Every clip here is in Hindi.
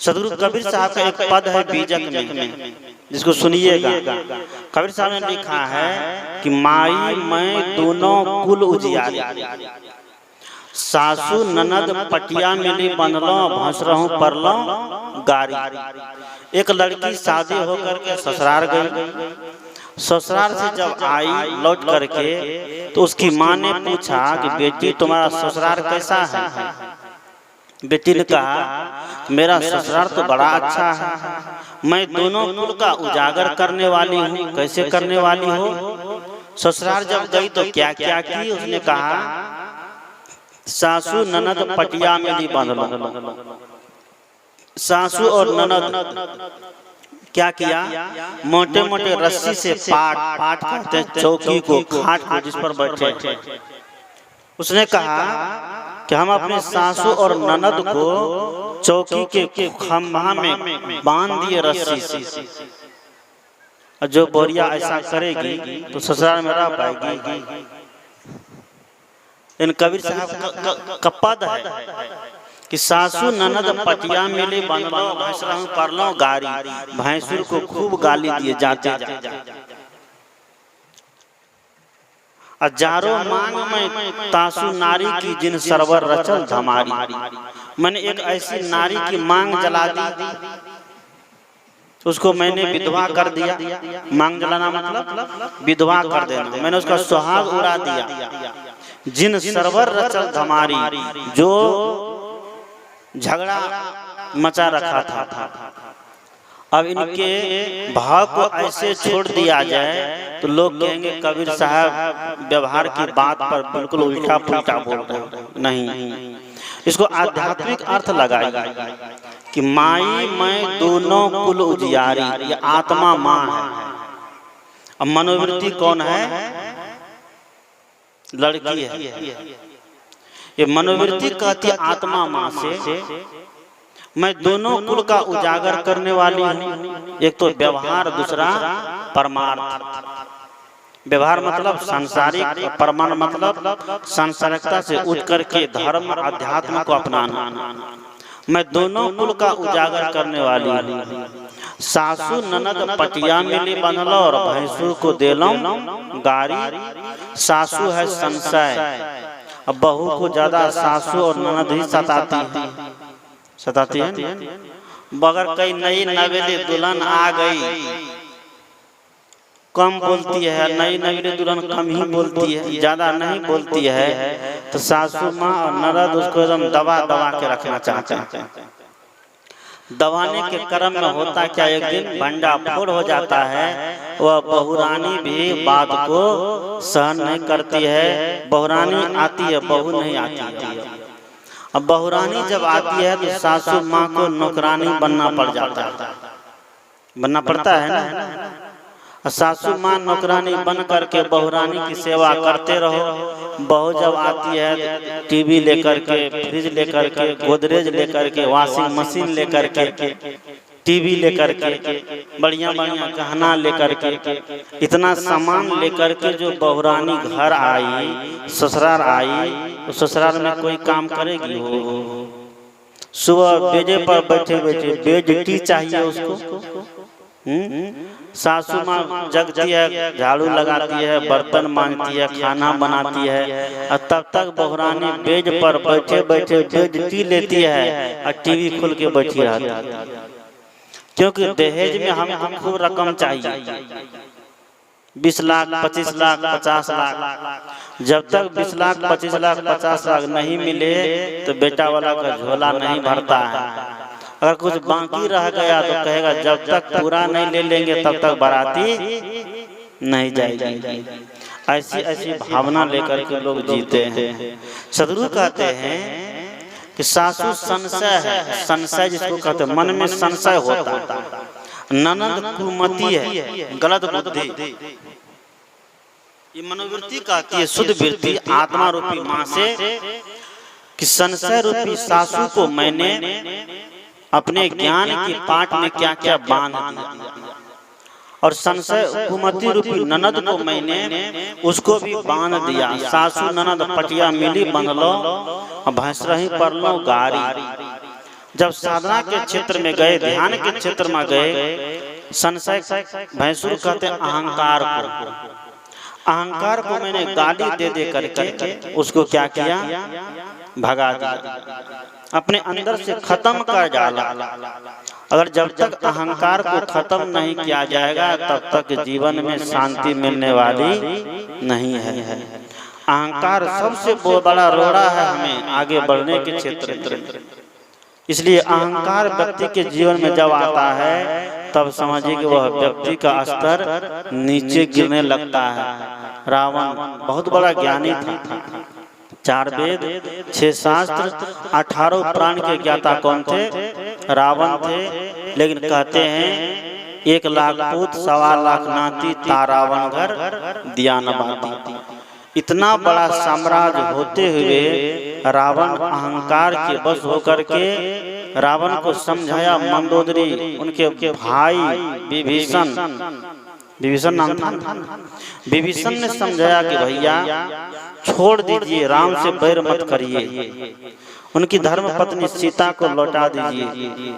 सदगुरु कबीर साहब का एक पद है बीजक में, जिसको सुनिएगा। कबीर साहब ने लिखा है कि माई मैं दोनों कुल उजियारी, सासू ननद पटिया मिली बंधलो, भंस रहूं परलो गारी। एक लड़की शादी होकर के ससुराल गई। ससुराल से जब आई लौट करके तो उसकी माँ ने पूछा कि बेटी तुम्हारा ससुराल कैसा है। बेटी ने कहा मेरा ससुराल तो बड़ा अच्छा है, मैं दोनों कुल का उजागर करने वाली हूँ। कैसे करने वाली हो? ससुराल जब गई तो क्या क्या की? उसने कहा सासू ननद पटिया में ली बांधलो। सासू और ननद क्या किया? मोटे मोटे रस्सी से पाट पाट करते चौकी को, खाट को जिस पर बैठे। उसने कहा कि हम अपने सासू और ननद को चौकी के खंभा में बांध दिए रस्सी से। और जो बोरिया ऐसा करेगी तो ससुराल में रह पाएगी। इन कबीर साहब का पद है कि सासू ननद पटिया मिली बंधलो, भैंस रहूं परलो गारी। भैंसुर को खूब गाली दिए जाते। हजारों मांग में तासु नारी की जिन सरवर रचल धमारी। मैंने एक ऐसी नारी की मांग जला दी, उसको मैंने विधवा कर दिया। मांग जलाना मतलब विधवा कर देना। मैंने उसका सुहाग उड़ा दिया। जिन सरवर रचल धमारी, जो झगड़ा मचा रखा था, अब इनके भाव को ऐसे छोड़ दिया जाए तो लोग कहेंगे कबीर साहब व्यवहार की बात पर बिल्कुल उल्टा पुल्टा बोल रहे हैं। नहीं, इसको आध्यात्मिक अर्थ लगाइए कि माई मैं दोनों कुल उजियारी, ये आत्मा माँ है। अब मनोवृत्ति कौन है? लड़की है। ये मनोवृत्ति कहती है आत्मा माँ से मैं दोनों कुल का उजागर करने वाली हूँ। एक तो व्यवहार, दूसरा परमार्थ। व्यवहार मतलब सांसारिक, परमार्थ मतलब सांसारिकता से उठ करके धर्म अध्यात्म को अपनाना। मैं दोनों कुल का उजागर करने वाली हूँ। सासू ननद पटिया मिली बंधलो और भैंसुर को देलो गारी। सासू है संशय। अब बहू को ज्यादा सासू और ननद ही सताती है। बगर कई नई नवेली दुल्हन आ गई, कम बोलती है। नई नवेली दुल्हन कम ही बोलती है, ज्यादा नहीं बोलती है। तो सासू माँ और ननद उसको एकदम दबा दबा के रखना चाहते हैं। दबाने के क्रम में होता क्या, एक दिन भंडा फोड़ हो जाता है। वह बहुरानी भी बात को सहन नहीं करती है। बहुरानी आती है, बहू नहीं आती है। अब बहुरानी जब आती है तो सासू माँ को नौकरानी बनना पड़ जाता है, बनना पड़ता है ना। सासू माँ नौकरानी बन करके बहुरानी की सेवा करते रहो। बहू जब आती है टीवी लेकर के, फ्रिज लेकर के, गोदरेज लेकर के, वॉशिंग मशीन लेकर के, टीवी लेकर के, बढ़िया बढ़िया गहना लेकर के, इतना सामान लेकर के जो बहुरानी घर आई, ससुराल आई, तो ससुराल में कोई काम करेगी? हो सुबह बेजे पर बैठे बैठे बेज टी चाहिए उसको। सासू माँ जगती है, झाड़ू लगाती है, बर्तन मांजती है, खाना बनाती है। और तब तक बहुरानी बेज पर बैठे बैठे बेज टी लेती है और टीवी खोल के बैठी रहती है। क्योंकि दहेज में हमें खूब रकम चाहिए, 20 लाख, 25 लाख, 50 लाख। जब तक 20 लाख, 25 लाख, 50 लाख नहीं मिले तो बेटा वाला का झोला नहीं भरता है। अगर कुछ बाकी रह गया तो कहेगा जब तक पूरा नहीं ले लेंगे तब तक बाराती नहीं जाएगी। ऐसी ऐसी भावना लेकर के लोग जीते हैं। सदगुरु कहते हैं कि सासू संशय है। संशय जिसको कहते हैं, मन में संशय होता है। ननद कुमति है, गलत बुद्धि। ये मनोवृत्ति कहती है, शुद्ध वृत्ति आत्मा रूपी माँ से कि संशय रूपी सासू को मैंने अपने ज्ञान की पाट में क्या क्या बांध दिया, और संशय कुमति रूपी ननद को मैंने उसको भी बांध दिया। सासू ननद पटिया मिली बंधलो, भैंस रही परलो गारी। जब साधना के क्षेत्र में गए, ध्यान के क्षेत्र में गए, संशय भैंसुर कहते हैं अहंकार को। अहंकार को मैंने गाली दे दे करके उसको क्या किया, भगा दिया, अपने अंदर से खत्म कर डाला। अगर जब तक अहंकार को खत्म नहीं किया जाएगा तब तक जीवन में शांति मिलने वाली नहीं है। अहंकार सबसे बड़ा रोड़ा है हमें आगे बढ़ने के क्षेत्र में। इसलिए अहंकार व्यक्ति के जीवन में जब आता है तब समझिए कि वह व्यक्ति का स्तर नीचे गिरने लगता है। रावण बहुत बड़ा ज्ञानी था, 4 वेद 6 शास्त्र 18 प्राण के ज्ञाता कौन थे, रावण थे। लेकिन कहते हैं 1 लाख पूत 1.25 लाख नाती तारावण घर दिया न बाती। इतना बड़ा साम्राज्य होते हुए रावण अहंकार के बस होकर के रावण को समझाया मंदोदरी, उनके भाई विभीषण नाम था, विभीषण ने समझाया कि भैया छोड़ दीजिए, राम से बैर मत करिए, उनकी धर्म पत्नी सीता को लौटा दीजिए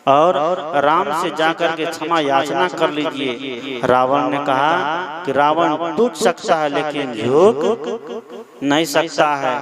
और राम से जाकर के क्षमा याचना कर लीजिए। रावण ने कहा कि रावण टूट सकता है लेकिन झुक नहीं सकता है,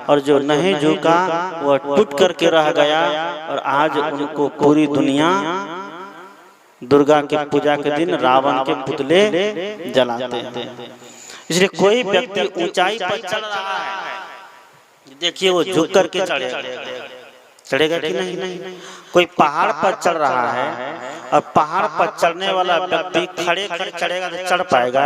और जो नहीं झुका वह टूट करके रह गया। और आज उनको पूरी दुनिया दुर्गा के पूजा के दिन रावण के पुतले जलाते हैं। इसलिए कोई व्यक्ति ऊंचाई पर चल रहा है, देखिए वो झुक करके चढ़ेगा कि नहीं। कोई पहाड़ पर चढ़ रहा है और पहाड़ पर चढ़ने वाला व्यक्ति खड़े खड़े चढ़ेगा तो चढ़ पाएगा,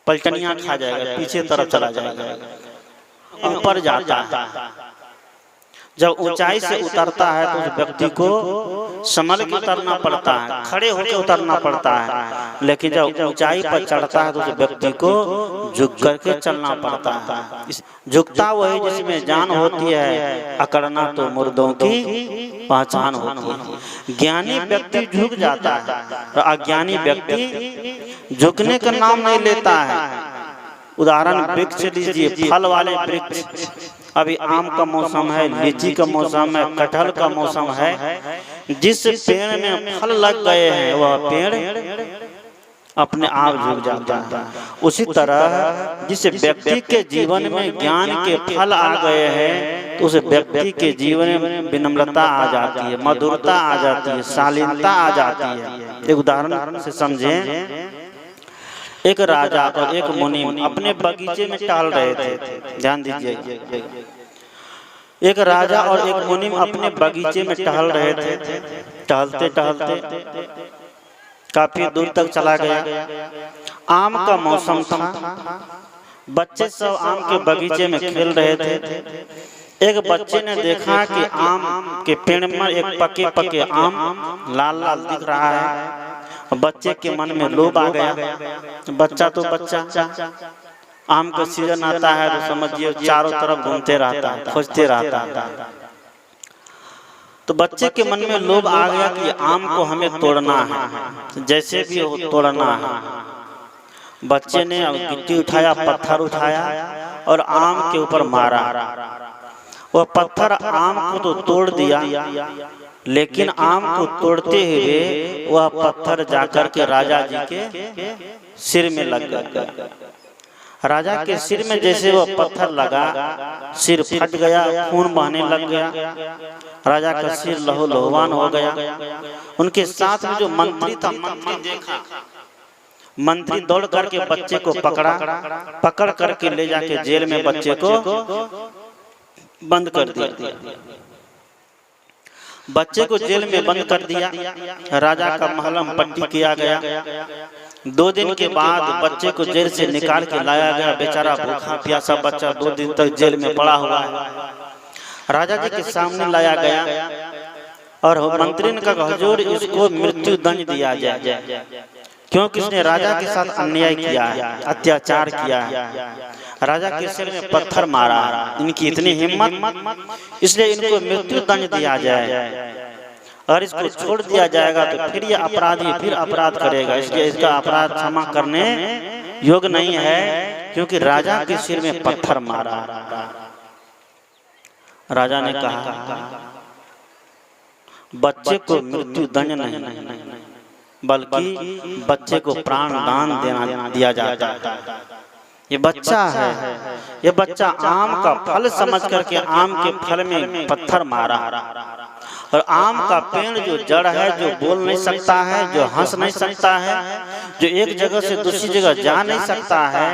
पलटनियां खा जाएगा, पीछे तरफ चला जाएगा, ऊपर जाता है। जब ऊंचाई से उतरता है तो उस व्यक्ति को संभल के उतरना पड़ता है, खड़े होकर उतरना पड़ता है। लेकिन जब ऊंचाई पर चढ़ता है तो उस व्यक्ति को झुक करके चलना पड़ता है। झुकता वही जिसमें जान होती है, अकड़ना तो मुर्दों की पहचान होती है। ज्ञानी व्यक्ति झुक जाता है और अज्ञानी व्यक्ति झुकने का नाम नहीं लेता है। उदाहरण वृक्ष लीजिए, फल वाले वृक्ष, अभी आम का मौसम है, लीची का मौसम है, कटहल का मौसम है, जिस पेड़ में फल लग गए हैं वह पेड़ अपने आप झुक जाता है। उसी तरह जिस व्यक्ति के जीवन में ज्ञान के फल आ गए हैं तो उस व्यक्ति के जीवन में विनम्रता आ जाती है, मधुरता आ जाती है, शालीनता आ जाती है। एक उदाहरण से समझें, एक राजा और एक मुनि अपने बगीचे में टहल रहे थे। ध्यान दीजिए, एक राजा और एक मुनि अपने बगीचे में टहल रहे थे। टहलते टहलते काफी दूर तक चला गया। आम का मौसम था, बच्चे सब आम के बगीचे में खेल रहे थे। एक बच्चे ने देखा कि आम के पेड़ में एक पके पके आम लाल लाल दिख रहा है। बच्चे के मन में लोभ आ गया। बच्चा तो बच्चा, आम का सीजन आता है तो समझिए चारों तरफ घूमते रहता है, खोजते रहता है। तो बच्चे के मन में लोभ आ गया कि आम को हमें तोड़ना है, जैसे भी हो तोड़ना है। बच्चे ने गिट्टी उठाया, पत्थर उठाया और आम के ऊपर मारा। वह पत्थर आम को तो तोड़ दिया, लेकिन आम को तोड़ते हुए वह पत्थर जाकर के राजा जी के सिर में लग गया। राजा के सिर में जैसे वह पत्थर लगा, सिर फट गया, खून बहने लग गया। राजा का सिर लहू लुहान हो गया। उनके साथ में जो मंत्री था, मंत्री देखा, मंत्री दौड़ करके बच्चे को पकड़ करके ले जाके जेल में बच्चे को बंद कर दिया। बच्चे को जेल में बंद कर दिया। राजा का महलम पट्टी किया गया। 2 दिन के बाद बच्चे को जेल से निकाल के लाया गया। बेचारा भूखा प्यासा बच्चा 2 दिन तक जेल में पड़ा हुआ है। राजा जी के सामने लाया गया और मंत्री ने कहा, हुजूर इसको मृत्यु दंड दिया जाए, क्योंकि इसने राजा के साथ अन्याय किया है, अत्याचार किया है, राजा के सिर में पत्थर मारा। इनकी इतनी हिम्मत, इसलिए इनको मृत्यु दंड दिया जाए। अगर इसको छोड़ दिया जाएगा तो फिर ये अपराधी फिर अपराध करेगा, इसलिए इसका अपराध क्षमा करने योग्य नहीं है, क्योंकि राजा के सिर में पत्थर मारा। राजा ने कहा, बच्चे को मृत्यु दंड नहीं, बल्कि बच्चे को प्राण दान दिया जाता है। ये बच्चा है, ये बच्चा आम का फल समझ करके आम के फल में पत्थर मारा, और आम का पेड़ जो जड़ है, जो बोल नहीं सकता है, जो हंस नहीं सकता है, जो एक जगह से दूसरी जगह जा नहीं सकता है,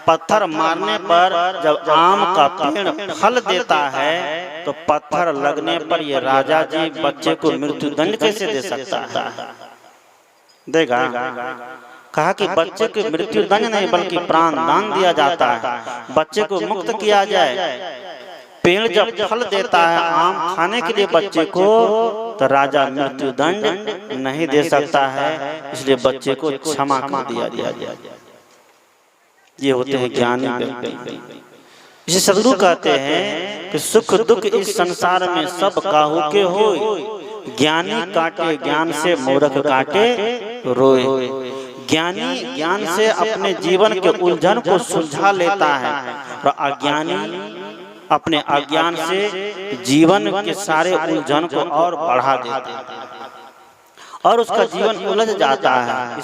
पत्थर मारने पर जब आम का पेड़ फल देता है तो पत्थर लगने पर ये राजा जी बच्चे को मृत्यु दंड कैसे दे सकता है? देगा? कहा कि बच्चे को मृत्यु दंड नहीं बल्कि प्राण दान दिया जाता है, बच्चे को मुक्त किया जाए। पेड़ जब फल देता है आम खाने के लिए बच्चे को, तो राजा मृत्यु दंड नहीं दे सकता है, इसलिए बच्चे को क्षमा कर दिया जाए। ये होते हैं ज्ञानी व्यक्ति। इसे सदगुरु कहते हैं कि सुख दुख इस संसार में सब काहू के होय, ज्ञानी काटे ज्ञान से मूर्ख काटे रोए। ज्ञानी ज्ञान से अपने जीवन के उलझन को सुलझा लेता है, और अज्ञानी अपने अज्ञान से जीवन के सारे उलझन को और बढ़ा देता है और उसका जीवन उलझ जाता है।